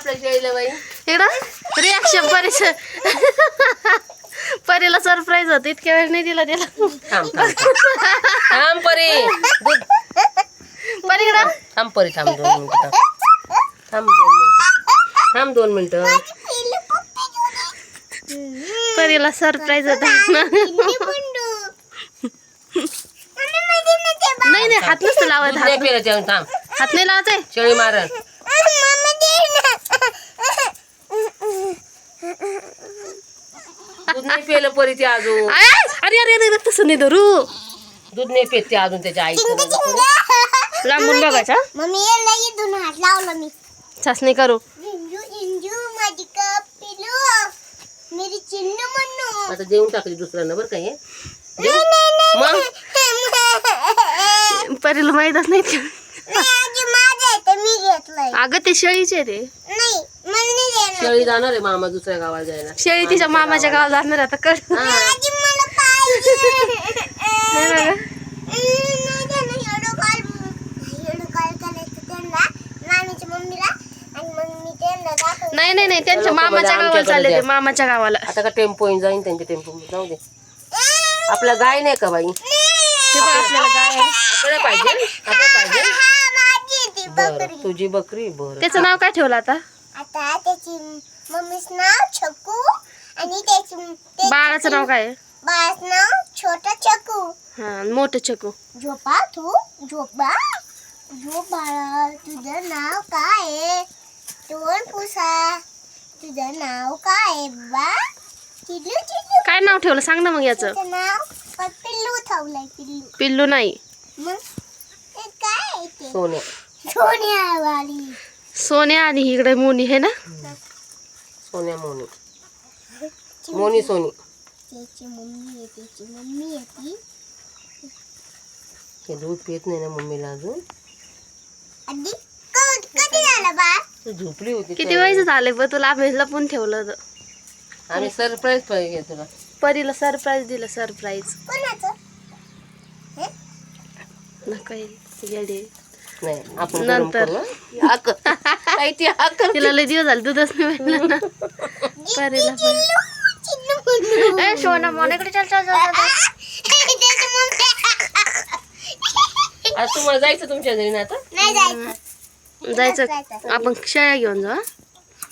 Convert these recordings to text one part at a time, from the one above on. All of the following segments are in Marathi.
आपल्या शेळीला बाई इकडं रिॲक्शन परीला सरप्राईज होत इतक्या वेळ नाही दिला त्याला. थांब परी दूध परी इकडं थांब परी थांब 2 मिनिटं थांब 2 मिनिटं परीला सरप्राईज होता. नाही हात नसतं लावत. दूध नाही पिलं त्याहून थांब हात नाही लावायचंय. शेळी मारण दूध नाही पिलं परी ते अजून अरे अरे अरे तसं नाही धरू. दूध नाही पित ते अजून त्याच्या आईचं लांबून बघायचा. मम्मी याला इथून हात लावला मी. चाचणी करू. जिंजू जिंजू माझी कप पिलू मेरी चिन्नू मन्नू. आता देऊन टाकली दुसऱ्यांना बरं का हे मग परीला माहीतच नाही. आजी माझं आहे तर मी घेतलंय. अगं ते शेळीचे ते नाही मला नाही देणार. शेळी जाणार आहे मामा दुसऱ्या गावाला जायला. शेळी तिच्या मामाच्या गावाला जाणार आता कळ. आजी मला पाहिजे. नाही बघा. नाही देणार. एवढं कॉल करायचं त्यांना मामीच्या मम्मीला आणि मग मी त्यांना दाखवलं. नाही नाही नाही त्यांच्या मामाच्या गावाला चालले ते. मामाच्या गावाला. आता का टेम्पो येऊन जाईन त्यांच्या टेम्पो जाऊ दे. आपला गाय नाही का बाई हे बघ आपल्याला गाय आहे. आपल्याला पाहिजे आपल्याला पाहिजे माझी ती बरं बकरी. तुझी बकरी बरं त्याचं नाव काय ठेवलं आता. आता त्याची मम्मीचं नाव छकू आणि त्याची बाळाचं नाव काय आहे. बाळाचं नाव छोटा छकू. हा मोठं चकू. झोपा तू झोपा झोप बाळा. तुझं नाव काय आहे. तोंड पुसा. तुझं नाव काय आहे बा. चिल्लू चिल्लू. काय नाव ठेवलं सांग ना मग याचं. तुझं नाव पिल्लू ठेवलंय. पिल्लू पिल्लू नाही मग ते काय आहे ते. सोन्या सोन्यावाली. सोन्या आणि इकडे मोनी आहे ना. सोन्या मोनी मोनी सोनी त्याची मम्मी आहे. त्याची मम्मी आहे ती. हे दूध पित नाही ना मम्मीला अजून. आधी कधी झालं बा. तू झोपली होती किती वयचं झालंय पण तुला आम्ही लपून ठेवलं होतं. आम्ही सरप्राईज पाहिजे तुला. परीला सरप्राईज दिलं. सरप्राईज कोणाचं. नका येडे. नाही आपण नंतर. तिला लय दिवस झाले दूधच नाही भेटलं ना. परीला पण चिन्नू मन्नू. ए सोना मोनेकडे चल चल चल त्याची मम्मी. आज तुम्हाला जायचं तुमच्या घरी ना आता. नाही जायचं. जायचं. आपण शेळ्या घेऊन जाऊ.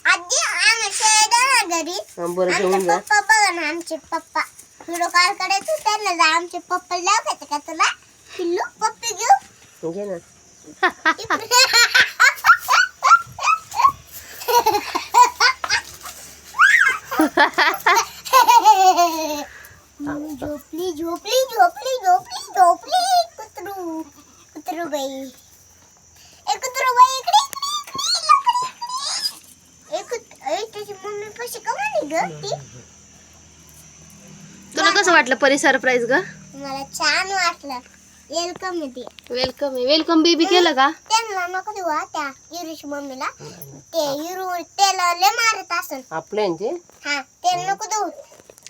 आधी आम्ही शेळ्या घरी. बरं आमचे घेऊन जा. पप्पा बघा ना. आमचे पप्पा व्हिडिओ कॉल करायचं त्यांना जा. आमचे पप्पा लावायचं का तुला. पिल्लू पप्पी घेऊ. घे ना झोपली झोपली झोपली झोपली झोपली. कुत्रू कुत्रू बाई. ए कुत्रू बाई इकडे इकडे. त्याची मम्मी पैसे कमाली ग ती. तुला कसं वाटलं परी सरप्राईज ग. मला छान वाटलं. वेलकम आहे. वेलकम आहे. वेलकम बेबी केलं का. त्यांना नको देऊ त्या युरीची मम्मीला. ते युरू त्याला लय मारत असेल. आपल्यांचे हा त्याला नको देऊ.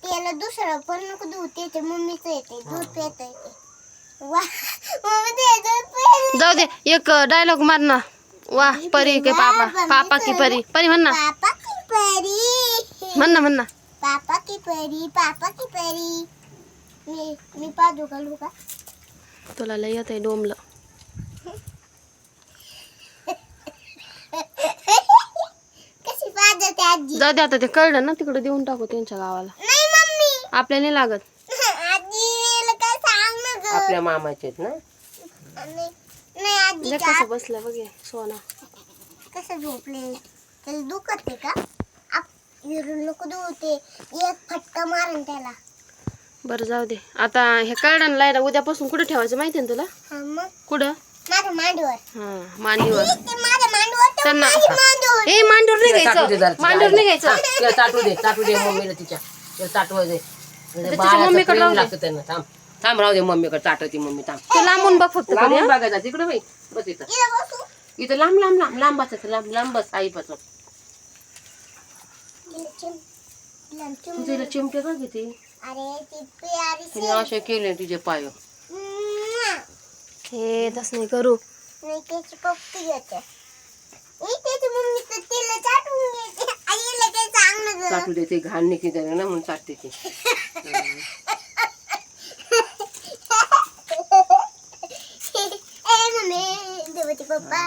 त्याला दुसरं पण नको देऊ. त्याच्या मम्मीचं येते दूध पित येते. वा मम्मी ते दूध पित. जाऊ दे एक डायलॉग मार ना. वा परी के पापा. पापा की परी. परी म्हण ना. पापा की परी. म्हण ना म्हण ना. पापा की परी. पापा की परी. मी पाहू घालू का. तुला लय येत आहे डोमलं. कशी पाहते आजी. जाऊ दे आता ते कळलं ना तिकडे देऊन टाकू त्यांच्या गावाला. नाही मम्मी. आपल्याला नाही लागत. आजीला काय सांग ना ग. आपल्या मामाचे आहेत ना. नाही आजी कसं बसलं बघे सोना. कसं झोपले. त्याला दुखत आहे का. नको देऊ. ते एक फटका मारून त्याला. बरं जाऊ दे आता. हे कळलं लायला उद्यापासून कुठे ठेवायचं माहिती ना तुला. हा मग कुठं. माझ्या मांडीवर. हा मांडीवर. ते माझ्या मांडीवर ठेव. त्यांना माझी मांडीवर. ए मांडीवर नाही तिला चाटू दे जरा घ्यायचं. तिच्या मांडीवर नाही आईला. घ्यायचं. तिला चाटू दे मम्मीला तिच्या. तिला चाटू दे. तिच्या मम्मीकडे राहू दे. लागतं त्यांना. थांब थांब राहू दे मम्मीकडे चाटवती मम्मी थांब. ते लांबून बघ फक्त. लांबून बघायचा तिकडे बाई बस इथं. इथं बसू. इथं लांब लांब लांब लांब बसायचं. लांब लांब बस आईपासून. तिला चिमटे का घेते. अरे ती प्यारी तिने असे केले तिचे पाय. हे तसं नाही करू. नाही त्याची पप्पी घेते. त्याची मम्मी तर तिला चाटू चाटू दे, ते घाण निघते त्याला ना म्हणून चाटते ते. पप्पा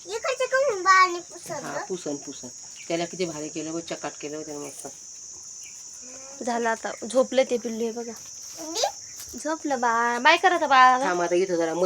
इकडचे कमी बाळाने पुसत हा पुसन पुसन त्याला किती भारी केलं बघ, चकाट केलं त्याला मस्त. झालं आता झोपले ते पिल्लू हे बघा. झोपलं बाळ. बाय करा आता बाळाला. थांब आता इथं जरा मध्ये